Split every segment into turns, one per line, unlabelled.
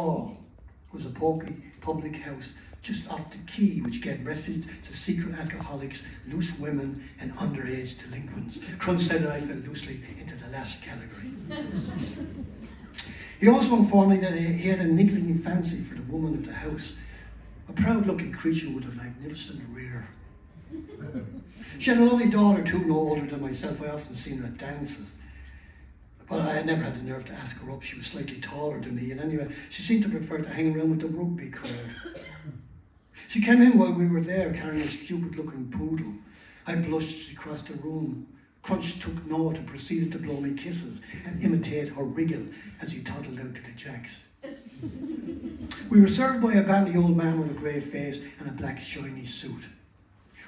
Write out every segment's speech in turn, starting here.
Hall was a public house just off the quay which gave refuge to secret alcoholics, loose women and underage delinquents. Crunch said that I fell loosely into the last category. He also informed me that he had a niggling fancy for the woman of the house, a proud-looking creature with a magnificent rear. She had a lovely daughter too, no older than myself. I often seen her at dances. But I had never had the nerve to ask her up. She was slightly taller than me, and anyway, she seemed to prefer to hang around with the rugby crowd. She came in while we were there, carrying a stupid-looking poodle. I blushed as she crossed the room. Crunch took note and proceeded to blow me kisses and imitate her wriggle as he toddled out to the jacks. We were served by a bandy old man with a grey face and a black shiny suit.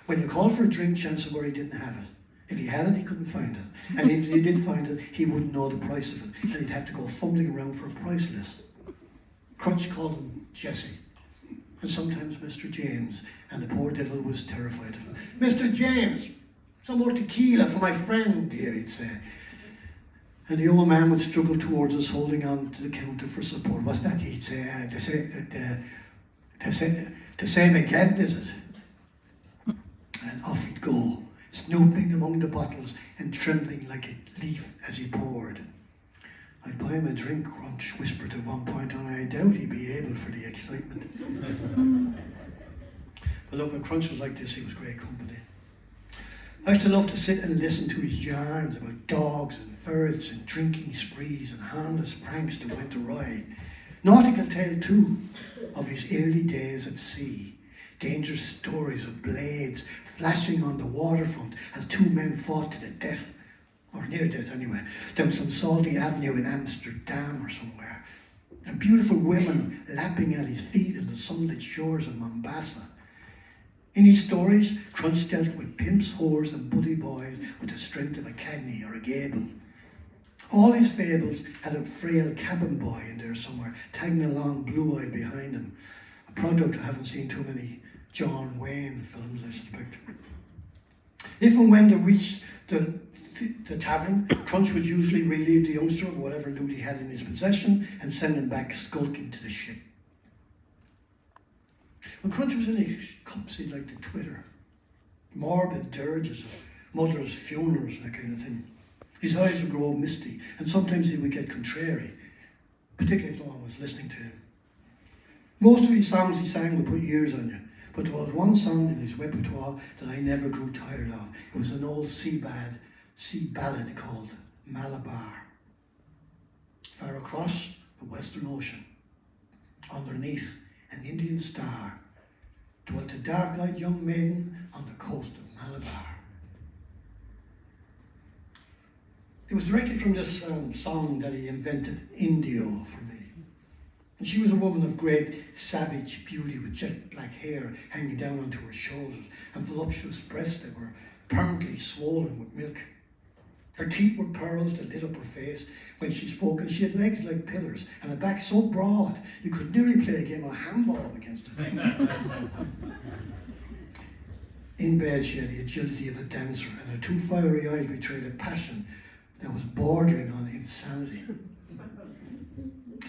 When you called for a drink, chances were he didn't have it. If he had it, he couldn't find it. And if he did find it, he wouldn't know the price of it. And he'd have to go fumbling around for a price list. Crunch called him Jesse, and sometimes Mr. James, and the poor devil was terrified of him. "Mr. James, some more tequila for my friend here," he'd say. And the old man would struggle towards us, holding on to the counter for support. "What's that?" he'd say. The same again, is it?" And off he'd go, snooping among the bottles and trembling like a leaf as he poured. "I'd buy him a drink," Crunch whispered at one point, "and I doubt he'd be able for the excitement." But look, when Crunch was like this, he was great company. I used to love to sit and listen to his yarns about dogs and birds and drinking sprees and harmless pranks that went awry. Nautical tale too of his early days at sea. Dangerous stories of blades flashing on the waterfront as two men fought to the death, or near death anyway, down some salty avenue in Amsterdam or somewhere. And beautiful women lapping at his feet in the sunlit shores of Mombasa. In his stories, Crunch dealt with pimps, whores and buddy boys with the strength of a Cagney or a Gable. All his fables had a frail cabin boy in there somewhere, tagging along blue-eyed behind him. A product I haven't seen too many John Wayne films, I suspect. If and when they reached the tavern, Crunch would usually relieve the youngster of whatever loot he had in his possession and send him back skulking to the ship. When Crunch was in his cups, he liked to twitter. Morbid dirges of mothers' funerals, that kind of thing. His eyes would grow misty, and sometimes he would get contrary, particularly if no one was listening to him. Most of his songs he sang would put years on you, but there was one song in his repertoire that I never grew tired of. It was an old sea ballad called Malabar. Far across the Western Ocean, underneath an Indian star, dwelt a dark-eyed young maiden on the coast of Malabar. It was directly from this song that he invented Indio for me. And she was a woman of great savage beauty with jet black hair hanging down onto her shoulders and voluptuous breasts that were permanently swollen with milk. Her teeth were pearls that lit up her face when she spoke, and she had legs like pillars and a back so broad you could nearly play a game of handball up against her. In bed she had the agility of a dancer, and her two fiery eyes betrayed a passion that was bordering on insanity.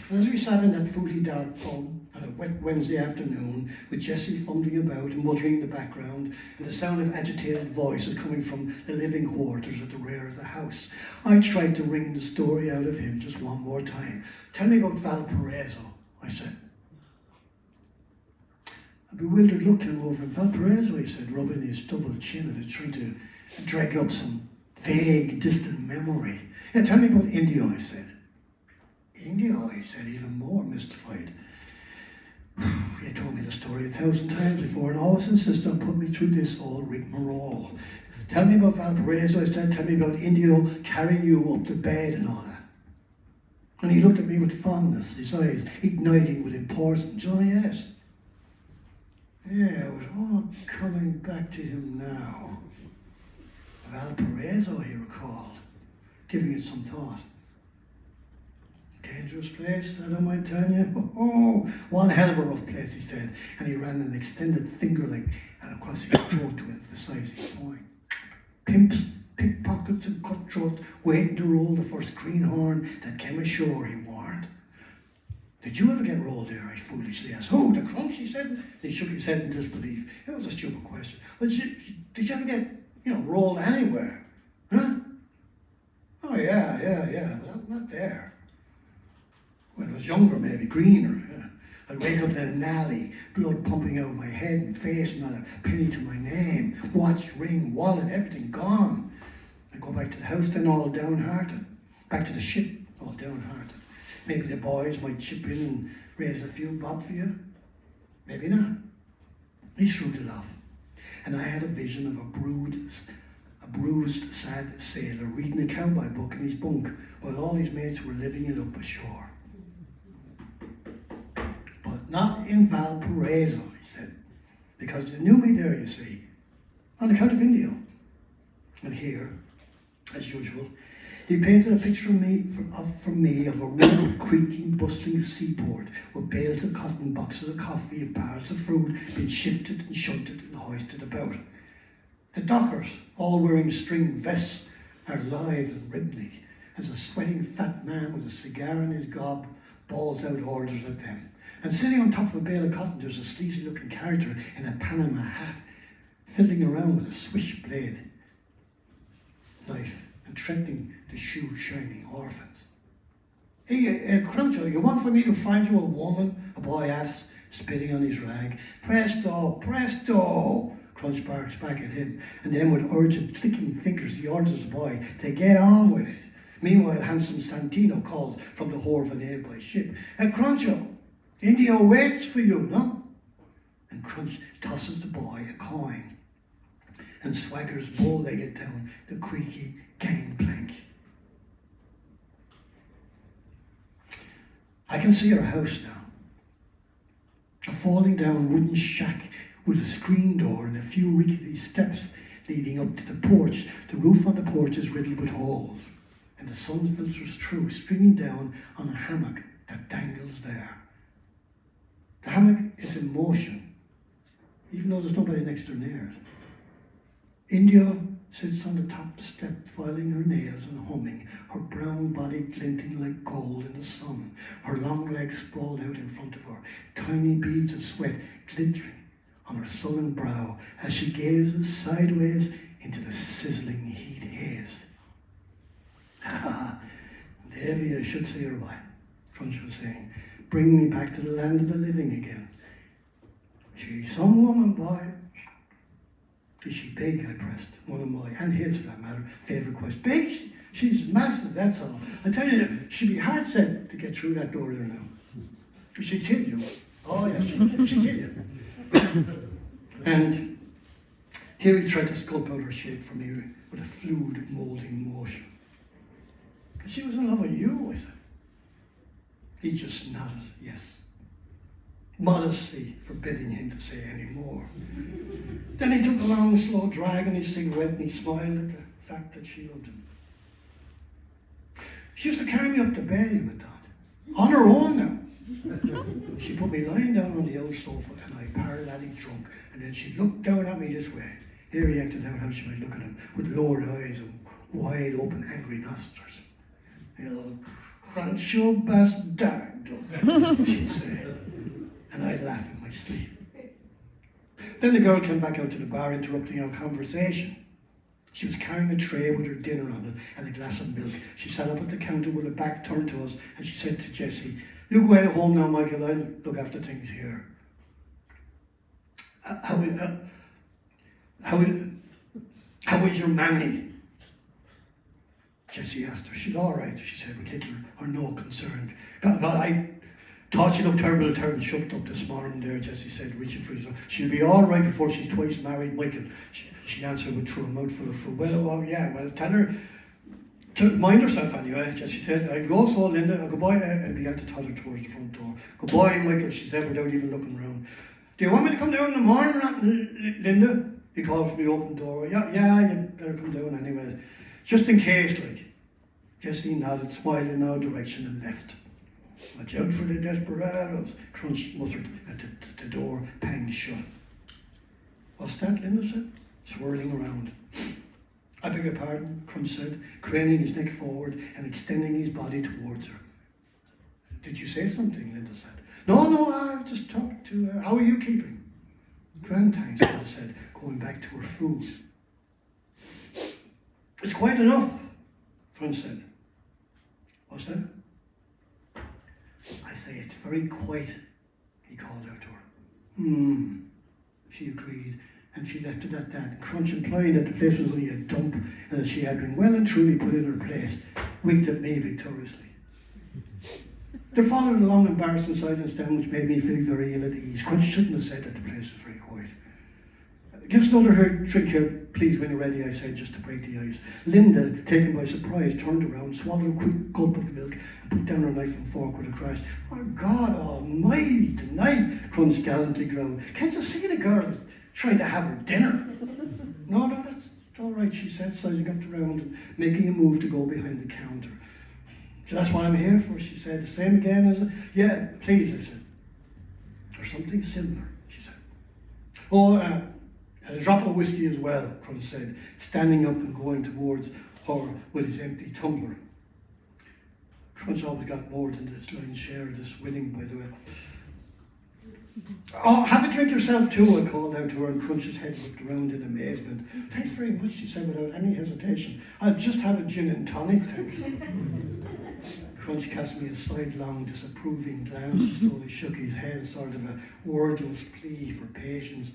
And as we sat in that fruity dark pub on a wet Wednesday afternoon, with Jessie fumbling about and muttering in the background, and the sound of agitated voices coming from the living quarters at the rear of the house, I tried to wring the story out of him just one more time. "Tell me about Valparaiso," I said. A bewildered look came over him. "Valparaiso," he said, rubbing his double chin as if trying to drag up some vague, distant memory. "Yeah, tell me about Indio," I said. "Indio," he said, even more mystified. He had told me the story 1,000 times before and always insisted on putting me through this old rigmarole. "Tell me about Valparaiso," I said. "Tell me about Indio carrying you up to bed and all that." And he looked at me with fondness, his eyes igniting with importance. "Oh, yes. Yeah, it was all coming back to him now. Valparaiso," he recalled, giving it some thought. "Dangerous place, I don't mind telling you. Oh, one hell of a rough place," he said, and he ran an extended finger like across his throat to emphasize his point. "Pimps, pickpockets and cutthroats waiting to roll the first greenhorn that came ashore," he warned. Did you ever get rolled there? I foolishly asked. Who? The Crunch, he said. He shook his head in disbelief. It was a stupid question. Well, did you ever get, rolled anywhere? Huh? Oh, yeah, but not there. When I was younger, maybe, greener. Yeah. I'd wake up in an alley, blood pumping out of my head and face, not a penny to my name. Watch, ring, wallet, everything gone. I'd go back to the house then all downhearted. Back to the ship, all downhearted. Maybe the boys might chip in and raise a few bob for you. Maybe not. He shrugged it off. And I had a vision of a bruised, sad sailor reading a cowboy book in his bunk while all his mates were living it up ashore. But not in Valparaiso, he said, because they knew me there, you see, on account of Indio. And here, as usual, he painted a picture for me of a rude, creaking, bustling seaport with bales of cotton, boxes of coffee and bars of fruit being shifted and shunted and hoisted about. The dockers, all wearing string vests, are lithe and rhythmic as a sweating fat man with a cigar in his gob bawls out orders at them. And sitting on top of a bale of cotton, there's a sleazy-looking character in a Panama hat, fiddling around with a switchblade knife and threatening to shoot shining orphans. Hey, Cruncho, you want for me to find you a woman? A boy asks, spitting on his rag. Presto, presto! Crunch barks back at him, and then with urgent, clicking fingers, he orders the boy to get on with it. Meanwhile, handsome Santino calls from the whore of a nearby ship, Cruncho, Indio waits for you, no? And Crunch tosses the boy a coin and swaggers bow-legged down the creaky gangplank. I can see our house now. A falling down wooden shack with a screen door and a few rickety steps leading up to the porch. The roof on the porch is riddled with holes, and the sun filters through, streaming down on a hammock that dangles there. The hammock is in motion, even though there's nobody next door near it. India sits on the top step, filing her nails and humming, her brown body glinting like gold in the sun, her long legs sprawled out in front of her, tiny beads of sweat glittering on her sullen brow as she gazes sideways into the sizzling heat haze. Ha! Davy, I should see her by, Crunch was saying. Bring me back to the land of the living again. She's some woman, boy. Is she big? I pressed. One of my, and his for that matter, favourite question. Big? She's massive, that's all. I tell you, she'd be hard set to get through that door there now. She'd kill you. Oh yes, she'd kill you. And here he tried to sculpt out her shape for me with a fluid, moulding motion. She was in love with you, I said. He just nodded, yes, modestly forbidding him to say any more. Then he took a long, slow drag on his cigarette and he smiled at the fact that she loved him. She used to carry me up to bed, he went on. On her own now. She put me lying down on the old sofa and I paralytic drunk, and then she looked down at me this way. Here he acted out how she might look at him with lowered eyes and wide open angry nostrils. "Il Cruncho bastardo," she'd say, and I'd laugh in my sleep. Then the girl came back out to the bar, interrupting our conversation. She was carrying a tray with her dinner on it and a glass of milk. She sat up at the counter with her back turned to us, and she said to Jessie, "You go out home now, Michael, I'll look after things here." How is your mammy? Jessie asked her. "She's all right," she said, with little or no concern. God, I thought she looked terrible shook up this morning there, Jessie said, reaching for his arm. "She'll be all right before she's twice married, Michael," she answered with through a mouthful of food. Well, tell her to mind herself anyway," Jessie said. "I'll go so, Linda. Goodbye," and began to totter towards the front door. "Goodbye, Michael," she said without even looking round. "Do you want me to come down in the morning, Linda?" he called from the open door. Yeah, you'd better come down anyway. Just in case, like." Jessie nodded, smiled in our direction and left. "Watch out for the desperados," Crunch muttered at the door, panged shut. "What's that?" Linda said, swirling around. "I beg your pardon," Crunch said, craning his neck forward and extending his body towards her. Did you say something? Linda said. No, I was just talking to her. How are you keeping? Grand, thanks, Linda said, going back to her food. It's quite enough, Crunch said. What's that? I say, it's very quiet, he called out to her. She agreed, and she left it at that, Crunch implying that the place was only a dump and that she had been well and truly put in her place, winked at me victoriously. There followed a long embarrassing silence then, which made me feel very ill at ease. Crunch shouldn't have said that the place was very quiet. Give us another drink here, please, when you're ready, I said, just to break the ice. Linda, taken by surprise, turned around, swallowed a quick gulp of milk, and put down her knife and fork with a crash. My God almighty, tonight, Crunch gallantly growled. Can't you see the girl is trying to have her dinner? No, that's all right, she said, sizing up around and making a move to go behind the counter. So that's what I'm here for, she said. The same again as yeah, please, I said. Or something similar, she said. Oh, and a drop of whiskey as well, Crunch said, standing up and going towards her with his empty tumbler. Crunch always got more than this lion's share of this winning, by the way. Oh, have a drink yourself too, I called out to her, and Crunch's head looked around in amazement. Thanks very much, she said without any hesitation. I'll just have a gin and tonic, thanks. Crunch cast me a sidelong, disapproving glance and slowly shook his head, sort of a wordless plea for patience.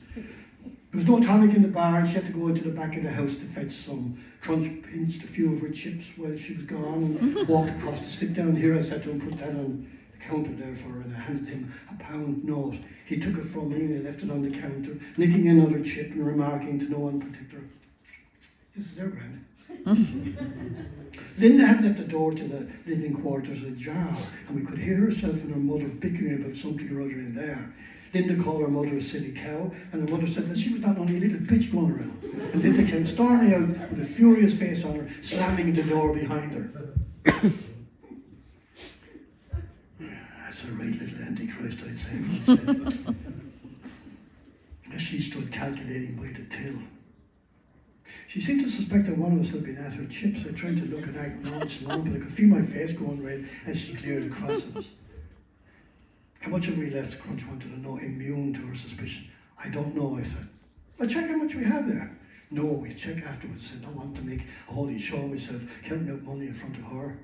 There was no tonic in the bar, and she had to go into the back of the house to fetch some. Crunch pinched a few of her chips while she was gone and walked across to sit down here. I said to him, put that on the counter there for her, and I handed him a £1 note. He took it from me and he left it on the counter, nicking another chip and remarking to no one in particular, this is their grand. Linda had left the door to the living quarters ajar, and we could hear herself and her mother bickering about something or other in there. Linda called her mother a silly cow, and her mother said that she was not only a little bitch going around. And Linda came storming out with a furious face on her, slamming the door behind her. That's a right little antichrist, I'd say, she said. As she stood calculating by the till. She seemed to suspect that one of us had been at her chips. I tried to look and act nonchalant, but I could feel my face going red as she cleared across us. How much have we left? Crunch wanted to know, immune to her suspicion. I don't know, I said. I'll check how much we have there. No, we'll check afterwards. I don't want to make a holy show of myself counting out money in front of her.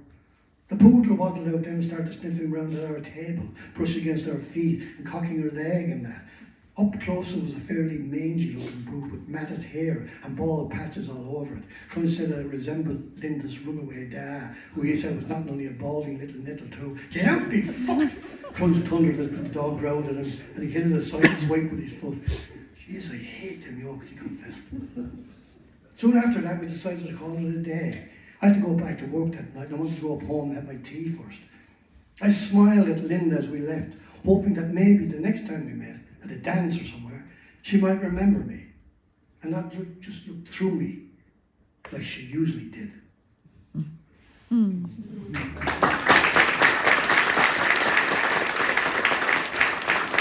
The poodle waddled out then and started sniffing round at our table, brushing against our feet and cocking her leg and that. Up close it was a fairly mangy-looking brute with matted hair and bald patches all over it. Crunch said that it resembled Linda's runaway dad, who he said was not only a balding little nittle too. Get out, big fuck! Crunch thundered as the dog growled at him, and he hit it a side swipe with his foot. Jeez, I hate them yokes, he confessed. Soon after that, we decided to call it a day. I had to go back to work that night, and I wanted to go up home and have my tea first. I smiled at Linda as we left, hoping that maybe the next time we met, at a dance or somewhere, she might remember me and not just look through me like she usually did.